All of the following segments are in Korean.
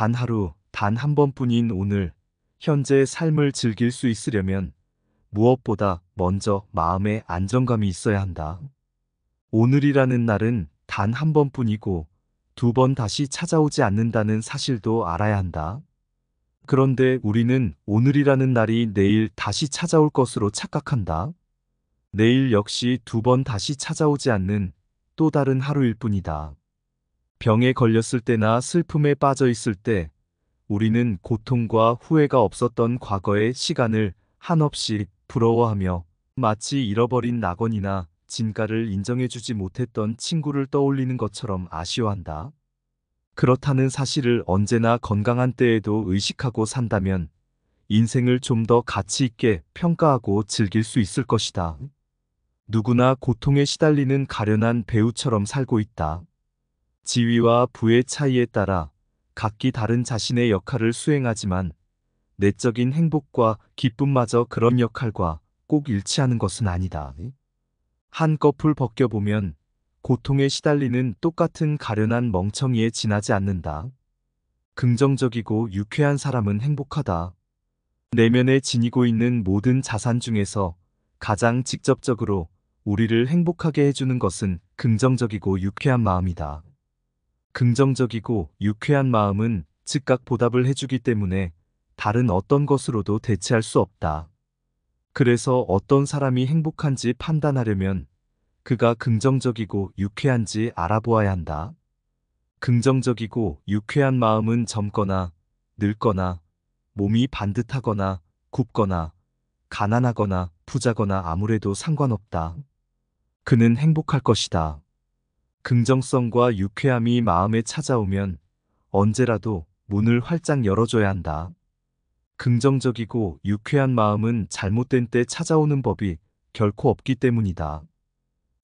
단 하루, 단 한 번뿐인 오늘, 현재의 삶을 즐길 수 있으려면 무엇보다 먼저 마음의 안정감이 있어야 한다. 오늘이라는 날은 단 한 번뿐이고 두 번 다시 찾아오지 않는다는 사실도 알아야 한다. 그런데 우리는 오늘이라는 날이 내일 다시 찾아올 것으로 착각한다. 내일 역시 두 번 다시 찾아오지 않는 또 다른 하루일 뿐이다. 병에 걸렸을 때나 슬픔에 빠져 있을 때 우리는 고통과 후회가 없었던 과거의 시간을 한없이 부러워하며 마치 잃어버린 낙원이나 진가를 인정해주지 못했던 친구를 떠올리는 것처럼 아쉬워한다. 그렇다는 사실을 언제나 건강한 때에도 의식하고 산다면 인생을 좀 더 가치 있게 평가하고 즐길 수 있을 것이다. 누구나 고통에 시달리는 가련한 배우처럼 살고 있다. 지위와 부의 차이에 따라 각기 다른 자신의 역할을 수행하지만 내적인 행복과 기쁨마저 그런 역할과 꼭 일치하는 것은 아니다. 한꺼풀 벗겨보면 고통에 시달리는 똑같은 가련한 멍청이에 지나지 않는다. 긍정적이고 유쾌한 사람은 행복하다. 내면에 지니고 있는 모든 자산 중에서 가장 직접적으로 우리를 행복하게 해주는 것은 긍정적이고 유쾌한 마음이다. 긍정적이고 유쾌한 마음은 즉각 보답을 해주기 때문에 다른 어떤 것으로도 대체할 수 없다. 그래서 어떤 사람이 행복한지 판단하려면 그가 긍정적이고 유쾌한지 알아보아야 한다. 긍정적이고 유쾌한 마음은 젊거나 늙거나 몸이 반듯하거나 굽거나 가난하거나 부자거나 아무래도 상관없다. 그는 행복할 것이다. 긍정성과 유쾌함이 마음에 찾아오면 언제라도 문을 활짝 열어줘야 한다. 긍정적이고 유쾌한 마음은 잘못된 때 찾아오는 법이 결코 없기 때문이다.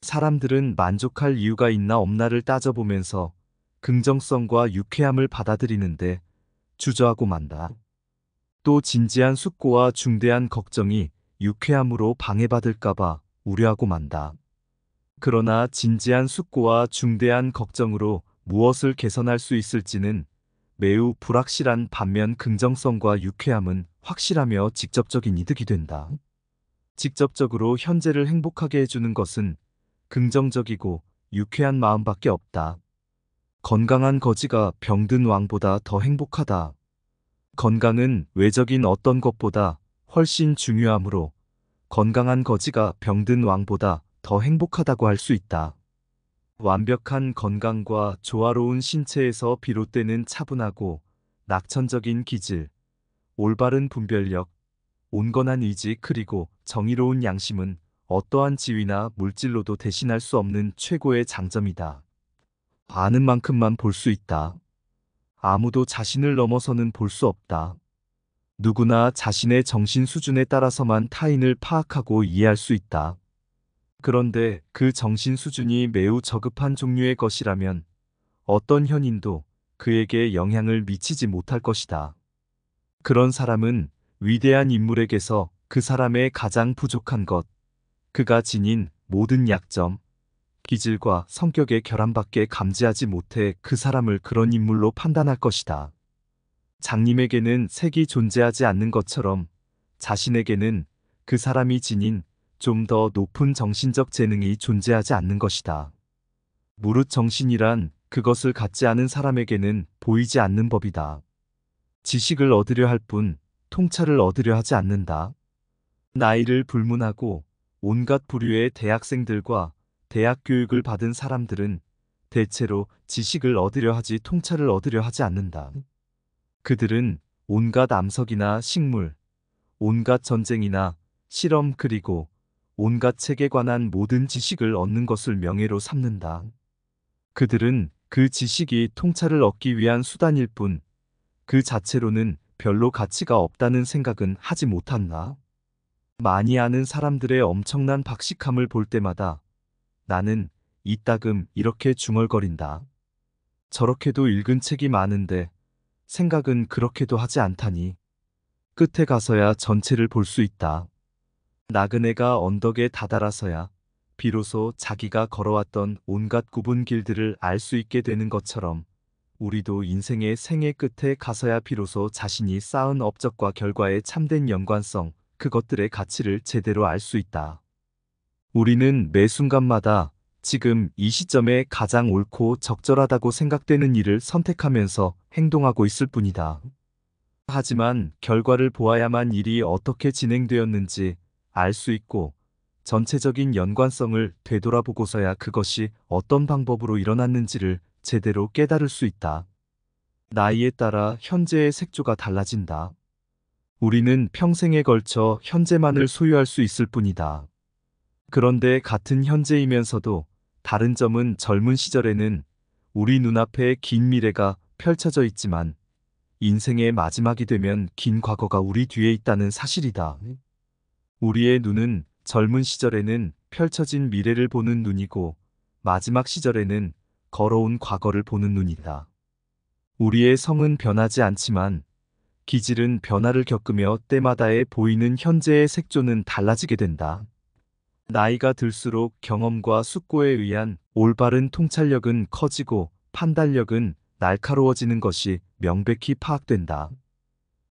사람들은 만족할 이유가 있나 없나를 따져보면서 긍정성과 유쾌함을 받아들이는데 주저하고 만다. 또 진지한 숙고와 중대한 걱정이 유쾌함으로 방해받을까봐 우려하고 만다. 그러나 진지한 숙고와 중대한 걱정으로 무엇을 개선할 수 있을지는 매우 불확실한 반면 긍정성과 유쾌함은 확실하며 직접적인 이득이 된다. 직접적으로 현재를 행복하게 해주는 것은 긍정적이고 유쾌한 마음밖에 없다. 건강한 거지가 병든 왕보다 더 행복하다. 건강은 외적인 어떤 것보다 훨씬 중요하므로 건강한 거지가 병든 왕보다 더 행복하다고 할 수 있다. 완벽한 건강과 조화로운 신체에서 비롯되는 차분하고 낙천적인 기질, 올바른 분별력, 온건한 의지 그리고 정의로운 양심은 어떠한 지위나 물질로도 대신할 수 없는 최고의 장점이다. 아는 만큼만 볼 수 있다. 아무도 자신을 넘어서는 볼 수 없다. 누구나 자신의 정신 수준에 따라서만 타인을 파악하고 이해할 수 있다. 그런데 그 정신 수준이 매우 저급한 종류의 것이라면 어떤 현인도 그에게 영향을 미치지 못할 것이다. 그런 사람은 위대한 인물에게서 그 사람의 가장 부족한 것, 그가 지닌 모든 약점, 기질과 성격의 결함밖에 감지하지 못해 그 사람을 그런 인물로 판단할 것이다. 장님에게는 색이 존재하지 않는 것처럼 자신에게는 그 사람이 지닌 좀 더 높은 정신적 재능이 존재하지 않는 것이다. 무릇 정신이란 그것을 갖지 않은 사람에게는 보이지 않는 법이다. 지식을 얻으려 할 뿐 통찰을 얻으려 하지 않는다. 나이를 불문하고 온갖 부류의 대학생들과 대학 교육을 받은 사람들은 대체로 지식을 얻으려 하지 통찰을 얻으려 하지 않는다. 그들은 온갖 암석이나 식물, 온갖 전쟁이나 실험 그리고 온갖 책에 관한 모든 지식을 얻는 것을 명예로 삼는다. 그들은 그 지식이 통찰을 얻기 위한 수단일 뿐 그 자체로는 별로 가치가 없다는 생각은 하지 못한다. 많이 아는 사람들의 엄청난 박식함을 볼 때마다 나는 이따금 이렇게 중얼거린다. 저렇게도 읽은 책이 많은데 생각은 그렇게도 하지 않다니. 끝에 가서야 전체를 볼 수 있다. 나그네가 언덕에 다다라서야 비로소 자기가 걸어왔던 온갖 굽은 길들을 알 수 있게 되는 것처럼 우리도 인생의 생애 끝에 가서야 비로소 자신이 쌓은 업적과 결과의 참된 연관성, 그것들의 가치를 제대로 알 수 있다. 우리는 매 순간마다 지금 이 시점에 가장 옳고 적절하다고 생각되는 일을 선택하면서 행동하고 있을 뿐이다. 하지만 결과를 보아야만 일이 어떻게 진행되었는지 알 수 있고 전체적인 연관성을 되돌아보고서야 그것이 어떤 방법으로 일어났는지를 제대로 깨달을 수 있다. 나이에 따라 현재의 색조가 달라진다. 우리는 평생에 걸쳐 현재만을 소유할 수 있을 뿐이다. 그런데 같은 현재이면서도 다른 점은 젊은 시절에는 우리 눈앞에 긴 미래가 펼쳐져 있지만 인생의 마지막이 되면 긴 과거가 우리 뒤에 있다는 사실이다. 우리의 눈은 젊은 시절에는 펼쳐진 미래를 보는 눈이고 마지막 시절에는 걸어온 과거를 보는 눈이다. 우리의 성은 변하지 않지만 기질은 변화를 겪으며 때마다의 보이는 현재의 색조는 달라지게 된다. 나이가 들수록 경험과 숙고에 의한 올바른 통찰력은 커지고 판단력은 날카로워지는 것이 명백히 파악된다.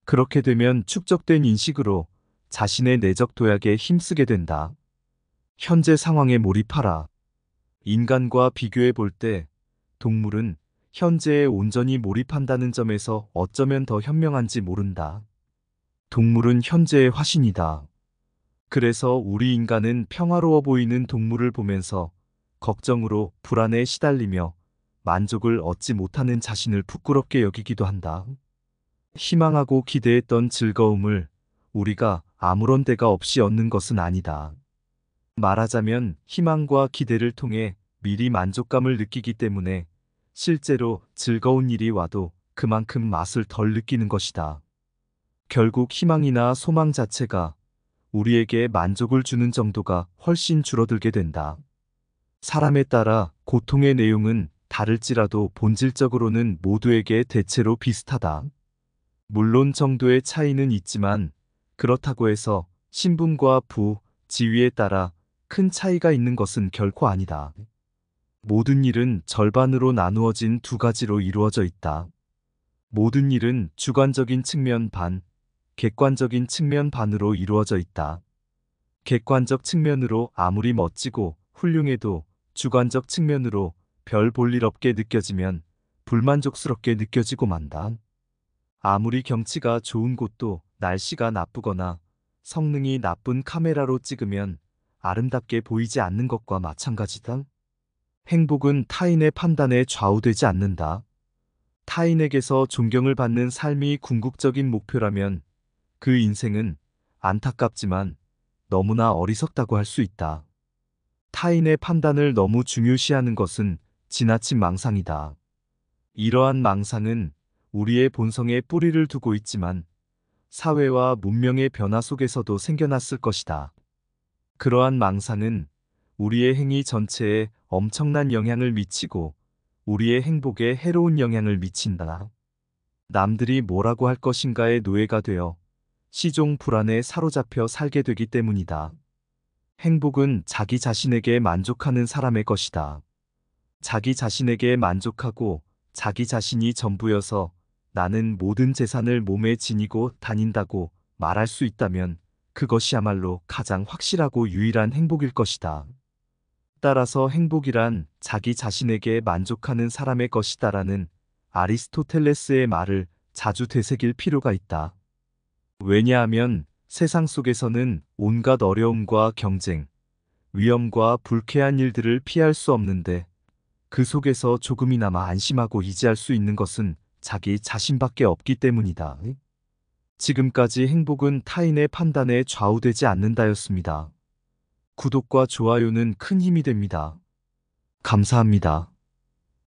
그렇게 되면 축적된 인식으로 자신의 내적 도약에 힘쓰게 된다. 현재 상황에 몰입하라. 인간과 비교해 볼 때 동물은 현재에 온전히 몰입한다는 점에서 어쩌면 더 현명한지 모른다. 동물은 현재의 화신이다. 그래서 우리 인간은 평화로워 보이는 동물을 보면서 걱정으로 불안에 시달리며 만족을 얻지 못하는 자신을 부끄럽게 여기기도 한다. 희망하고 기대했던 즐거움을 우리가 아무런 대가 없이 얻는 것은 아니다. 말하자면 희망과 기대를 통해 미리 만족감을 느끼기 때문에 실제로 즐거운 일이 와도 그만큼 맛을 덜 느끼는 것이다. 결국 희망이나 소망 자체가 우리에게 만족을 주는 정도가 훨씬 줄어들게 된다. 사람에 따라 고통의 내용은 다를지라도 본질적으로는 모두에게 대체로 비슷하다. 물론 정도의 차이는 있지만 그렇다고 해서 신분과 부, 지위에 따라 큰 차이가 있는 것은 결코 아니다. 모든 일은 절반으로 나누어진 두 가지로 이루어져 있다. 모든 일은 주관적인 측면 반, 객관적인 측면 반으로 이루어져 있다. 객관적 측면으로 아무리 멋지고 훌륭해도 주관적 측면으로 별 볼 일 없게 느껴지면 불만족스럽게 느껴지고 만다. 아무리 경치가 좋은 곳도 날씨가 나쁘거나 성능이 나쁜 카메라로 찍으면 아름답게 보이지 않는 것과 마찬가지다. 행복은 타인의 판단에 좌우되지 않는다. 타인에게서 존경을 받는 삶이 궁극적인 목표라면 그 인생은 안타깝지만 너무나 어리석다고 할 수 있다. 타인의 판단을 너무 중요시하는 것은 지나친 망상이다. 이러한 망상은 우리의 본성에 뿌리를 두고 있지만 사회와 문명의 변화 속에서도 생겨났을 것이다. 그러한 망상은 우리의 행위 전체에 엄청난 영향을 미치고 우리의 행복에 해로운 영향을 미친다. 남들이 뭐라고 할 것인가의 노예가 되어 시종 불안에 사로잡혀 살게 되기 때문이다. 행복은 자기 자신에게 만족하는 사람의 것이다. 자기 자신에게 만족하고 자기 자신이 전부여서 나는 모든 재산을 몸에 지니고 다닌다고 말할 수 있다면 그것이야말로 가장 확실하고 유일한 행복일 것이다. 따라서 행복이란 자기 자신에게 만족하는 사람의 것이다라는 아리스토텔레스의 말을 자주 되새길 필요가 있다. 왜냐하면 세상 속에서는 온갖 어려움과 경쟁, 위험과 불쾌한 일들을 피할 수 없는데 그 속에서 조금이나마 안심하고 의지할 수 있는 것은 자기 자신밖에 없기 때문이다. 지금까지 행복은 타인의 판단에 좌우되지 않는다였습니다. 구독과 좋아요는 큰 힘이 됩니다. 감사합니다.